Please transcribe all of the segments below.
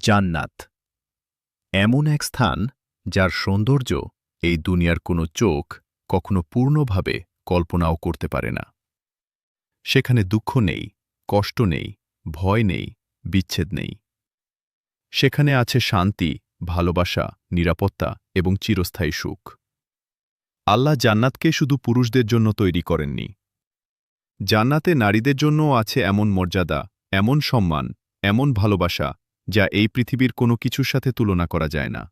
জান্নাত এমন এক স্থান যার সৌন্দর্য এই দুনিয়ার কোনো চোখ কখনো পূর্ণভাবে কল্পনাও করতে পারে না। সেখানে দুঃখ নেই, কষ্ট নেই, ভয় নেই, বিচ্ছেদ নেই। সেখানে আছে শান্তি, ভালোবাসা, নিরাপত্তা এবং চিরস্থায়ী সুখ। আল্লাহ জান্নাতকে শুধু পুরুষদের জন্য তৈরি করেননি। জান্নাতে নারীদের জন্যও আছে এমন মর্যাদা, এমন সম্মান, এমন ভালোবাসা যা এই পৃথিবীর কোনো কিছুর সাথে তুলনা করা যায় না।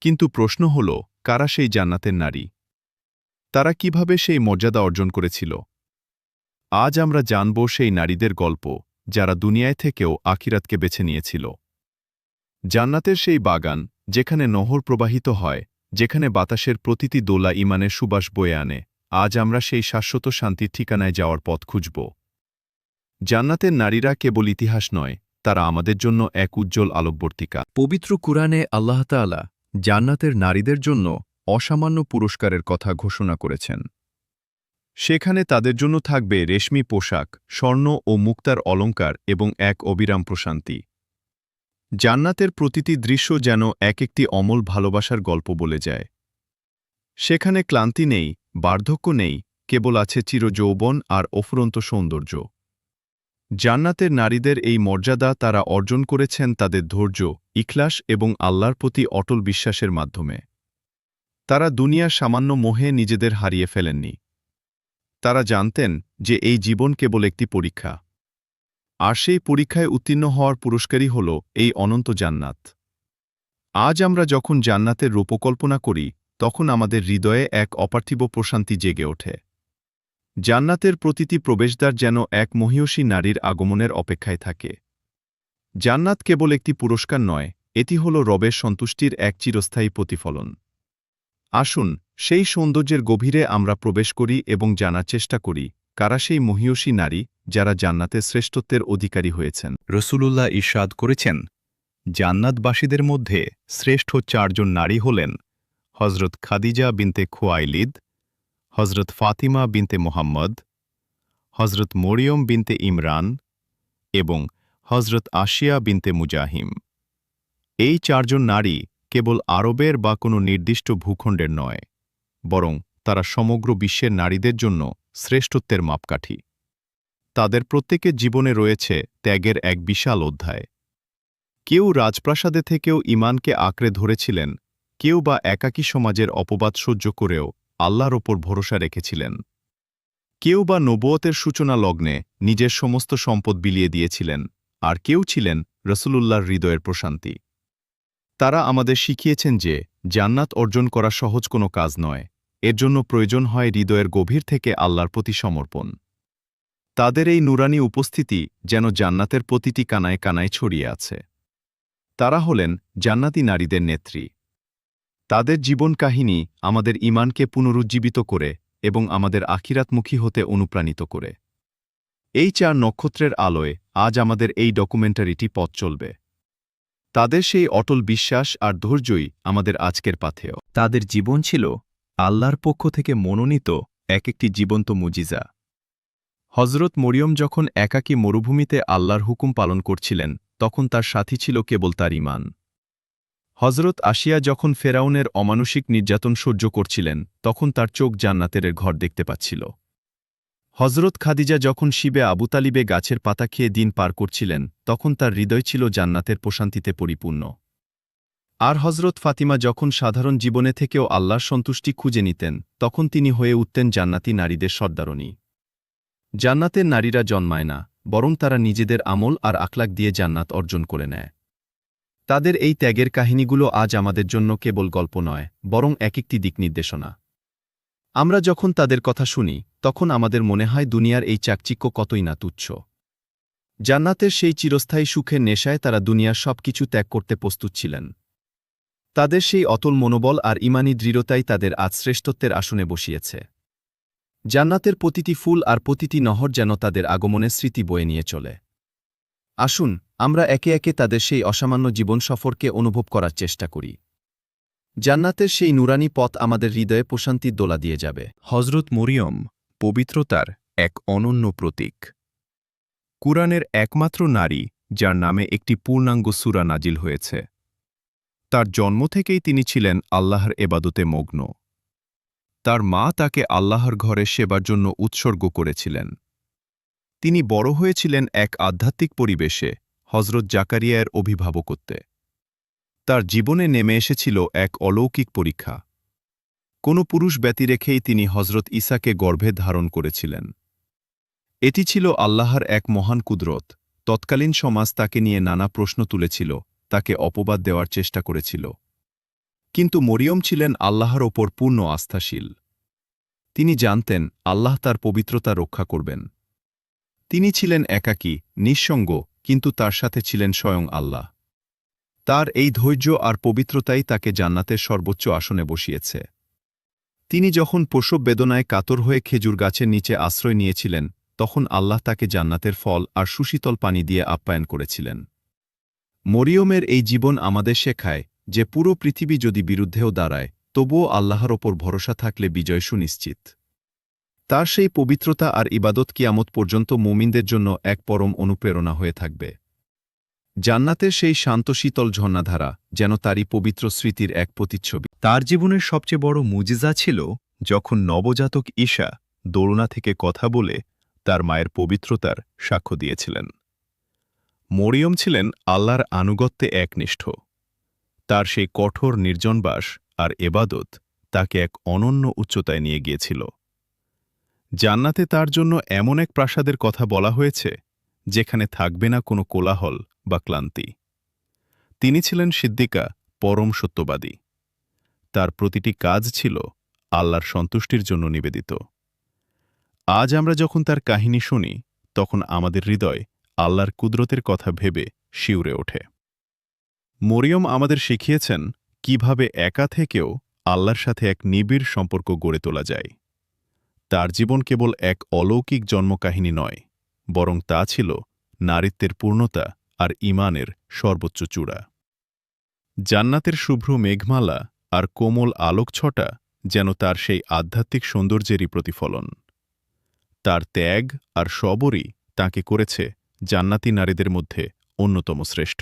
কিন্তু প্রশ্ন হল, কারা সেই জান্নাতের নারী? তারা কিভাবে সেই মর্যাদা অর্জন করেছিল? আজ আমরা জানব সেই নারীদের গল্প, যারা দুনিয়ায় থেকেও আখিরাতকে বেছে নিয়েছিল। জান্নাতের সেই বাগান, যেখানে নহর প্রবাহিত হয়, যেখানে বাতাসের প্রতিটি দোলা ঈমানের সুবাস বয়ে আনে, আজ আমরা সেই শাশ্বত শান্তির ঠিকানায় যাওয়ার পথ খুঁজব। জান্নাতের নারীরা কেবল ইতিহাস নয়, তারা আমাদের জন্য এক উজ্জ্বল আলোকবর্তিকা। পবিত্র কুরআনে আল্লাহ তাআলা জান্নাতের নারীদের জন্য অসামান্য পুরস্কারের কথা ঘোষণা করেছেন। সেখানে তাদের জন্য থাকবে রেশমি পোশাক, স্বর্ণ ও মুক্তার অলংকার এবং এক অবিরাম প্রশান্তি। জান্নাতের প্রতিটি দৃশ্য যেন এক একটি অমল ভালোবাসার গল্প বলে যায়। সেখানে ক্লান্তি নেই, বার্ধক্য নেই, কেবল আছে চিরযৌবন আর অফুরন্ত সৌন্দর্য। জান্নাতের নারীদের এই মর্যাদা তারা অর্জন করেছেন তাদের ধৈর্য, ইখলাস এবং আল্লাহর প্রতি অটল বিশ্বাসের মাধ্যমে। তারা দুনিয়ার সামান্য মোহে নিজেদের হারিয়ে ফেলেননি। তারা জানতেন যে এই জীবন কেবল একটি পরীক্ষা, আর সেই পরীক্ষায় উত্তীর্ণ হওয়ার পুরস্কারই হল এই অনন্ত জান্নাত। আজ আমরা যখন জান্নাতের রূপকল্পনা করি, তখন আমাদের হৃদয়ে এক অপার্থিব প্রশান্তি জেগে ওঠে। জান্নাতের প্রতিটি প্রবেশদ্বার যেন এক মহীয়সী নারীর আগমনের অপেক্ষায় থাকে। জান্নাত কেবল একটি পুরস্কার নয়, এটি হল রবের সন্তুষ্টির এক চিরস্থায়ী প্রতিফলন। আসুন, সেই সৌন্দর্যের গভীরে আমরা প্রবেশ করি এবং জানার চেষ্টা করি, কারা সেই মহীয়সী নারী যারা জান্নাতের শ্রেষ্ঠত্বের অধিকারী হয়েছেন। রসূলুল্লাহ ইরশাদ করেছেন, জান্নাতবাসীদের মধ্যে শ্রেষ্ঠ 4 জন নারী হলেন হজরত খাদিজা বিনতে খুয়াইলিদ, হজরত ফাতিমা বিনতে মোহাম্মদ, হজরত মরিয়ম বিনতে ইমরান এবং হজরত আশিয়া বিনতে মুজাহিম। এই 4 জন নারী কেবল আরবের বা কোনো নির্দিষ্ট ভূখণ্ডের নয়, বরং তারা সমগ্র বিশ্বের নারীদের জন্য শ্রেষ্ঠত্বের মাপকাঠি। তাদের প্রত্যেকের জীবনে রয়েছে ত্যাগের এক বিশাল অধ্যায়। কেউ রাজপ্রাসাদে থেকেও ঈমানকে আঁকড়ে ধরেছিলেন, কেউ বা একাকী সমাজের অপবাদ সহ্য করেও আল্লাহর ওপর ভরসা রেখেছিলেন, কেউ বা নবুয়তের সূচনা লগ্নে নিজের সমস্ত সম্পদ বিলিয়ে দিয়েছিলেন, আর কেউ ছিলেন রসূলুল্লাহর হৃদয়ের প্রশান্তি। তারা আমাদের শিখিয়েছেন যে জান্নাত অর্জন করা সহজ কোনো কাজ নয়, এর জন্য প্রয়োজন হয় হৃদয়ের গভীর থেকে আল্লাহর প্রতি সমর্পণ। তাদের এই নুরানি উপস্থিতি যেন জান্নাতের প্রতিটি কানায় কানায় ছড়িয়ে আছে। তারা হলেন জান্নাতি নারীদের নেত্রী। তাদের জীবন কাহিনী আমাদের ঈমানকে পুনরুজ্জীবিত করে এবং আমাদের আখিরাতমুখী হতে অনুপ্রাণিত করে। এই 4 নক্ষত্রের আলোয় আজ আমাদের এই ডকুমেন্টারিটি পথ চলবে। তাদের সেই অটল বিশ্বাস আর ধৈর্যই আমাদের আজকের পাথেয়। তাদের জীবন ছিল আল্লাহর পক্ষ থেকে মনোনীত এক একটি জীবন্ত মুজিজা। হজরত মরিয়ম যখন একাকী মরুভূমিতে আল্লাহর হুকুম পালন করছিলেন, তখন তার সাথী ছিল কেবল তার ঈমান। হজরত আশিয়া যখন ফেরাউনের অমানুষিক নির্যাতন সহ্য করছিলেন, তখন তার চোখ জান্নাতের ঘর দেখতে পাচ্ছিল। হজরত খাদিজা যখন শিবে আবু তালিবে গাছের পাতা খেয়ে দিন পার করছিলেন, তখন তার হৃদয় ছিল জান্নাতের প্রশান্তিতে পরিপূর্ণ। আর হজরত ফাতিমা যখন সাধারণ জীবনে থেকেও আল্লাহর সন্তুষ্টি খুঁজে নিতেন, তখন তিনি হয়ে উঠতেন জান্নাতি নারীদের সর্দারণী। জান্নাতের নারীরা জন্মায় না, বরং তারা নিজেদের আমল আর আখলাক দিয়ে জান্নাত অর্জন করে নেয়। তাদের এই ত্যাগের কাহিনীগুলো আজ আমাদের জন্য কেবল গল্প নয়, বরং এক একটি দিক নির্দেশনা। আমরা যখন তাদের কথা শুনি, তখন আমাদের মনে হয় দুনিয়ার এই চাকচিক্য কতই না তুচ্ছ। জান্নাতের সেই চিরস্থায়ী সুখের নেশায় তারা দুনিয়ার সব কিছু ত্যাগ করতে প্রস্তুত ছিলেন। তাদের সেই অতল মনোবল আর ঈমানী দৃঢ়তাই তাদের আজ শ্রেষ্ঠত্বের আসনে বসিয়েছে। জান্নাতের প্রতিটি ফুল আর প্রতিটি নহর যেন তাদের আগমনের স্মৃতি বয়ে নিয়ে চলে। আসুন, আমরা একে একে তাদের সেই অসামান্য জীবন সফরকে অনুভব করার চেষ্টা করি। জান্নাতের সেই নুরানি পথ আমাদের হৃদয়ে প্রশান্তির দোলা দিয়ে যাবে। হজরত মরিয়ম পবিত্রতার এক অনন্য প্রতীক। কুরআনের একমাত্র নারী যার নামে একটি পূর্ণাঙ্গ সূরা নাজিল হয়েছে। তার জন্ম থেকেই তিনি ছিলেন আল্লাহর এবাদতে মগ্ন। তার মা তাকে আল্লাহর ঘরে সেবার জন্য উৎসর্গ করেছিলেন। তিনি বড় হয়েছিলেন এক আধ্যাত্মিক পরিবেশে, হযরত জাকারিয়ার অভিভাবকত্বে। তার জীবনে নেমে এসেছিল এক অলৌকিক পরীক্ষা। কোনো পুরুষ ব্যতি রেখেই তিনি হযরত ঈসাকে গর্ভে ধারণ করেছিলেন। এটি ছিল আল্লাহর এক মহান কুদরত। তৎকালীন সমাজ তাকে নিয়ে নানা প্রশ্ন তুলেছিল, তাকে অপবাদ দেওয়ার চেষ্টা করেছিল। কিন্তু মরিয়ম ছিলেন আল্লাহর ওপর পূর্ণ আস্থাশীল। তিনি জানতেন আল্লাহ তার পবিত্রতা রক্ষা করবেন। তিনি ছিলেন একাকী, নিঃসঙ্গ, কিন্তু তার সাথে ছিলেন স্বয়ং আল্লাহ। তার এই ধৈর্য আর পবিত্রতাই তাকে জান্নাতের সর্বোচ্চ আসনে বসিয়েছে। তিনি যখন প্রসব বেদনায় কাতর হয়ে খেজুর গাছের নিচে আশ্রয় নিয়েছিলেন, তখন আল্লাহ তাকে জান্নাতের ফল আর সুশীতল পানি দিয়ে আপ্যায়ন করেছিলেন। মরিয়মের এই জীবন আমাদের শেখায় যে পুরো পৃথিবী যদি বিরুদ্ধেও দাঁড়ায়, তবুও আল্লাহর ওপর ভরসা থাকলে বিজয় সুনিশ্চিত। তার সেই পবিত্রতা আর ইবাদত কিয়ামত পর্যন্ত মুমিনদের জন্য এক পরম অনুপ্রেরণা হয়ে থাকবে। জান্নাতের সেই শান্ত শীতল ঝর্ণাধারা যেন তারই পবিত্র স্মৃতির এক প্রতিচ্ছবি। তার জীবনের সবচেয়ে বড় মুজিজা ছিল যখন নবজাতক ঈসা দোলনা থেকে কথা বলে তার মায়ের পবিত্রতার সাক্ষ্য দিয়েছিলেন। মরিয়ম ছিলেন আল্লাহর আনুগত্যে একনিষ্ঠ। তার সেই কঠোর নির্জনবাস আর এবাদত তাকে এক অনন্য উচ্চতায় নিয়ে গিয়েছিল। জান্নাতে তার জন্য এমন এক প্রাসাদের কথা বলা হয়েছে যেখানে থাকবে না কোনো কোলাহল বা ক্লান্তি। তিনি ছিলেন সিদ্দিকা, পরম সত্যবাদী। তার প্রতিটি কাজ ছিল আল্লাহর সন্তুষ্টির জন্য নিবেদিত। আজ আমরা যখন তার কাহিনী শুনি, তখন আমাদের হৃদয় আল্লাহর কুদরতের কথা ভেবে শিউরে ওঠে। মরিয়ম আমাদের শিখিয়েছেন কিভাবে একা থেকেও আল্লাহর সাথে এক নিবিড় সম্পর্ক গড়ে তোলা যায়। তার জীবন কেবল এক অলৌকিক জন্মকাহিনী নয়, বরং তা ছিল নারীত্বের পূর্ণতা আর ঈমানের সর্বোচ্চ চূড়া। জান্নাতের শুভ্র মেঘমালা আর কোমল আলোকছটা যেন তার সেই আধ্যাত্মিক সৌন্দর্যেরই প্রতিফলন। তার ত্যাগ আর সবরই তাঁকে করেছে জান্নাতি নারীদের মধ্যে অন্যতম শ্রেষ্ঠ।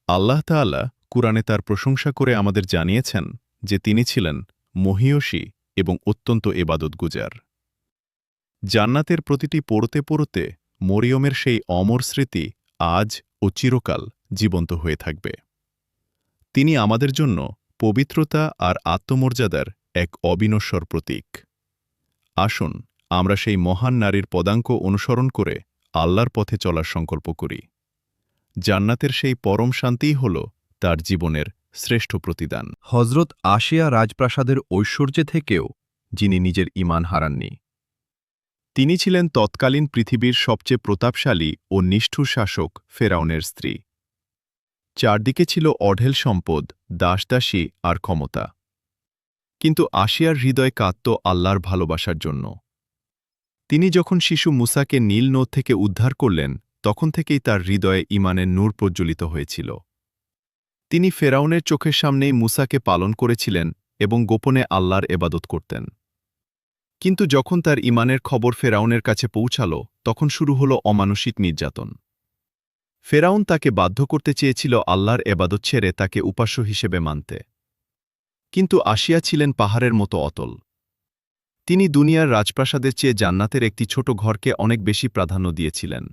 আল্লাহ তাআলা কুরআনে তার প্রশংসা করে আমাদের জানিয়েছেন যে তিনি ছিলেন মহীয়সী এবং অত্যন্ত এবাদতগুজার। জান্নাতের প্রতিটি পড়তে পড়তে মরিয়মের সেই অমর স্মৃতি আজ ও চিরকাল জীবন্ত হয়ে থাকবে। তিনি আমাদের জন্য পবিত্রতা আর আত্মমর্যাদার এক অবিনশ্বর প্রতীক। আসুন আমরা সেই মহান নারীর পদাঙ্ক অনুসরণ করে আল্লাহর পথে চলার সংকল্প করি। জান্নাতের সেই পরম শান্তিই হল তার জীবনের শ্রেষ্ঠ প্রতিদান। হযরত আসিয়া রাজপ্রাসাদের ঐশ্বর্যে থেকেও যিনি নিজের ঈমান হারাননি। তিনি ছিলেন তৎকালীন পৃথিবীর সবচেয়ে প্রতাপশালী ও নিষ্ঠুর শাসক ফেরাউনের স্ত্রী। চারদিকে ছিল অঢেল সম্পদ, দাসদাসী আর ক্ষমতা। কিন্তু আসিয়ার হৃদয় কাঁদত আল্লাহর ভালোবাসার জন্য। তিনি যখন শিশু মুসাকে নীল নদ থেকে উদ্ধার করলেন, তখন থেকেই তার হৃদয়ে ঈমানের নূর প্রজ্বলিত হয়েছিল। তিনি ফেরাউনের চোখের সামনেই মুসাকে পালন করেছিলেন এবং গোপনে আল্লাহর এবাদত করতেন। কিন্তু যখন তার ঈমানের খবর ফেরাউনের কাছে পৌঁছাল, তখন শুরু হল অমানুষিক নির্যাতন। ফেরাউন তাকে বাধ্য করতে চেয়েছিল আল্লাহর এবাদত ছেড়ে তাকে উপাস্য হিসেবে মানতে। কিন্তু আসিয়া ছিলেন পাহাড়ের মতো অতল। তিনি দুনিয়ার রাজপ্রাসাদের চেয়ে জান্নাতের একটি ছোট ঘরকে অনেক বেশি প্রাধান্য দিয়েছিলেন।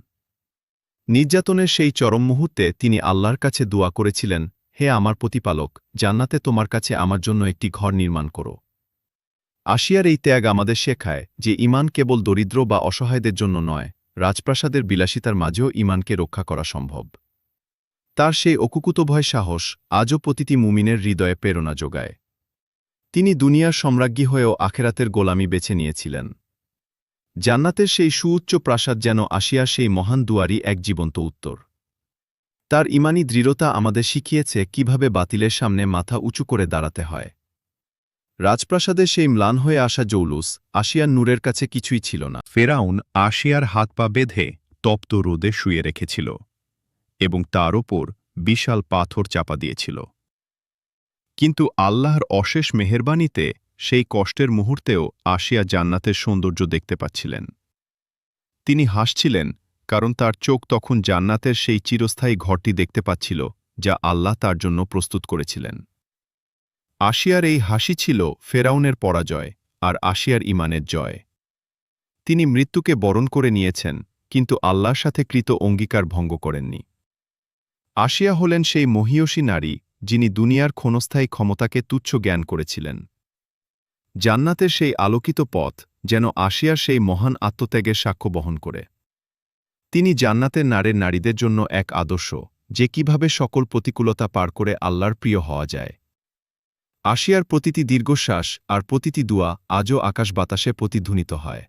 নির্যাতনের সেই চরম মুহূর্তে তিনি আল্লাহর কাছে দোয়া করেছিলেন, হে আমার প্রতিপালক, জান্নাতে তোমার কাছে আমার জন্য একটি ঘর নির্মাণ করো। আসিয়ার এই ত্যাগ আমাদের শেখায় যে ঈমান কেবল দরিদ্র বা অসহায়দের জন্য নয়, রাজপ্রাসাদের বিলাসিতার মাঝেও ঈমানকে রক্ষা করা সম্ভব। তার সেই অকুকুতভয় সাহস আজও প্রতিটি মুমিনের হৃদয়ে প্রেরণা যোগায়। তিনি দুনিয়ার সম্রাজ্ঞী হয়েও আখেরাতের গোলামি বেছে নিয়েছিলেন। জান্নাতের সেই সুউচ্চ প্রাসাদ যেন আসিয়ার সেই মহান দুয়ারই এক জীবন্ত উত্তর। তার ঈমানী দৃঢ়তা আমাদের শিখিয়েছে কিভাবে বাতিলের সামনে মাথা উঁচু করে দাঁড়াতে হয়। রাজপ্রাসাদের সেই ম্লান হয়ে আসা জৌলুস আসিয়ার নূরের কাছে কিছুই ছিল না। ফেরাউন আসিয়ার হাত পা বেঁধে তপ্ত রোদে শুয়ে রেখেছিল এবং তার ওপর বিশাল পাথর চাপা দিয়েছিল। কিন্তু আল্লাহর অশেষ মেহেরবানিতে সেই কষ্টের মুহূর্তেও আসিয়া জান্নাতের সৌন্দর্য দেখতে পাচ্ছিলেন। তিনি হাসছিলেন, কারণ তার চোখ তখন জান্নাতের সেই চিরস্থায়ী ঘরটি দেখতে পাচ্ছিল যা আল্লাহ তার জন্য প্রস্তুত করেছিলেন। আসিয়ার এই হাসি ছিল ফেরাউনের পরাজয় আর আসিয়ার ঈমানের জয়। তিনি মৃত্যুকে বরণ করে নিয়েছেন, কিন্তু আল্লাহর সাথে কৃত অঙ্গীকার ভঙ্গ করেননি। আসিয়া হলেন সেই মহীয়সী নারী যিনি দুনিয়ার ক্ষণস্থায়ী ক্ষমতাকে তুচ্ছ জ্ঞান করেছিলেন। জান্নাতের সেই আলোকিত পথ যেন আসিয়ার সেই মহান আত্মত্যাগের সাক্ষ্য বহন করে। তিনি জান্নাতের নারীদের জন্য এক আদর্শ, যে কিভাবে সকল প্রতিকূলতা পার করে আল্লাহর প্রিয় হওয়া যায়। আসিয়ার প্রতিটি দীর্ঘশ্বাস আর প্রতিটি দুয়া আজও আকাশ বাতাসে প্রতিধ্বনিত হয়।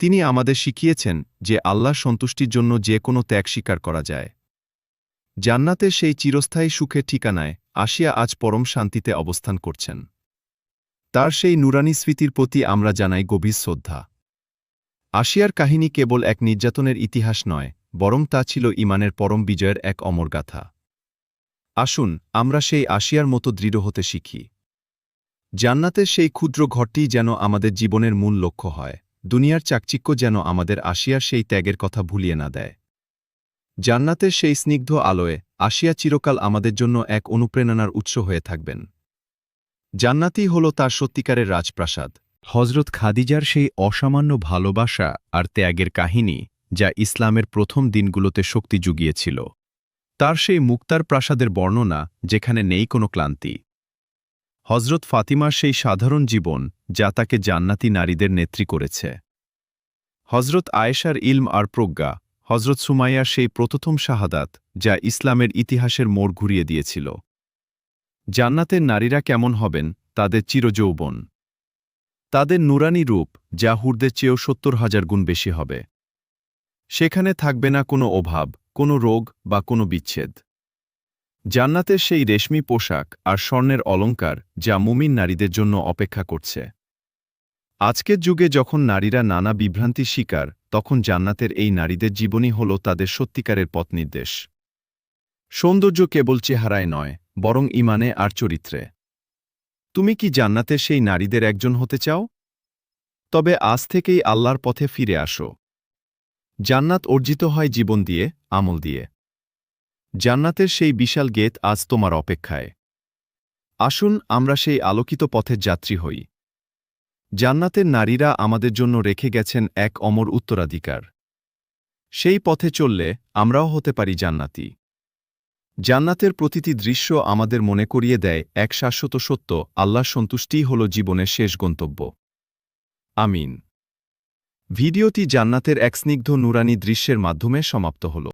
তিনি আমাদের শিখিয়েছেন যে আল্লাহর সন্তুষ্টির জন্য যে কোনো ত্যাগ স্বীকার করা যায়। জান্নাতের সেই চিরস্থায়ী সুখের ঠিকানায় আসিয়া আজ পরম শান্তিতে অবস্থান করছেন। তার সেই নুরানি স্মৃতির প্রতি আমরা জানাই গভীর শ্রদ্ধা। আসিয়ার কাহিনী কেবল এক নির্যাতনের ইতিহাস নয়, বরং তা ছিল ঈমানের পরম বিজয়ের এক অমর গাথা। আসুন আমরা সেই আসিয়ার মতো দৃঢ় হতে শিখি। জান্নাতের সেই ক্ষুদ্র ঘরটিই যেন আমাদের জীবনের মূল লক্ষ্য হয়, দুনিয়ার চাকচিক্য যেন আমাদের আসিয়ার সেই ত্যাগের কথা ভুলিয়ে না দেয়। জান্নাতের সেই স্নিগ্ধ আলোয় আসিয়া চিরকাল আমাদের জন্য এক অনুপ্রেরণার উৎস হয়ে থাকবেন। জান্নাতই হল তার সত্যিকারের রাজপ্রাসাদ। হযরত খাদিজার সেই অসামান্য ভালোবাসা আর ত্যাগের কাহিনী, যা ইসলামের প্রথম দিনগুলোতে শক্তি জুগিয়েছিল। তার সেই মুক্তার প্রাসাদের বর্ণনা, যেখানে নেই কোনো ক্লান্তি। হযরত ফাতিমার সেই সাধারণ জীবন, যা তাকে জান্নাতি নারীদের নেত্রী করেছে। হযরত আয়েশার ইলম আর প্রজ্ঞা, হযরত সুমাইয়ার সেই প্রথম শাহাদাত, যা ইসলামের ইতিহাসের মোড় ঘুরিয়ে দিয়েছিল। জান্নাতের নারীরা কেমন হবেন? তাদের চিরযৌবন, তাদের নুরানি রূপ, যা হুরদের চেয়েও ৭০,০০০ গুণ বেশি হবে। সেখানে থাকবে না কোনো অভাব, কোনো রোগ বা কোনো বিচ্ছেদ। জান্নাতের সেই রেশমি পোশাক আর স্বর্ণের অলংকার, যা মুমিন নারীদের জন্য অপেক্ষা করছে। আজকের যুগে যখন নারীরা নানা বিভ্রান্তির শিকার, তখন জান্নাতের এই নারীদের জীবনই হল তাদের সত্যিকারের পথনির্দেশ। সৌন্দর্য কেবল চেহারায় নয়, বরং ঈমানে আর চরিত্রে। তুমি কি জান্নাতের সেই নারীদের একজন হতে চাও? তবে আজ থেকেই আল্লাহর পথে ফিরে আসো। জান্নাত অর্জিত হয় জীবন দিয়ে, আমল দিয়ে। জান্নাতের সেই বিশাল গেট আজ তোমার অপেক্ষায়। আসুন আমরা সেই আলোকিত পথের যাত্রী হই। জান্নাতের নারীরা আমাদের জন্য রেখে গেছেন এক অমর উত্তরাধিকার। সেই পথে চললে আমরাও হতে পারি জান্নাতি। জান্নাতের প্রতিটি দৃশ্য আমাদের মনে করিয়ে দেয় এক শাশ্বত সত্য, আল্লাহর সন্তুষ্টিই হল জীবনের শেষ গন্তব্য। আমিন। ভিডিওটি জান্নাতের এক স্নিগ্ধ নুরানি দৃশ্যের মাধ্যমে সমাপ্ত হল।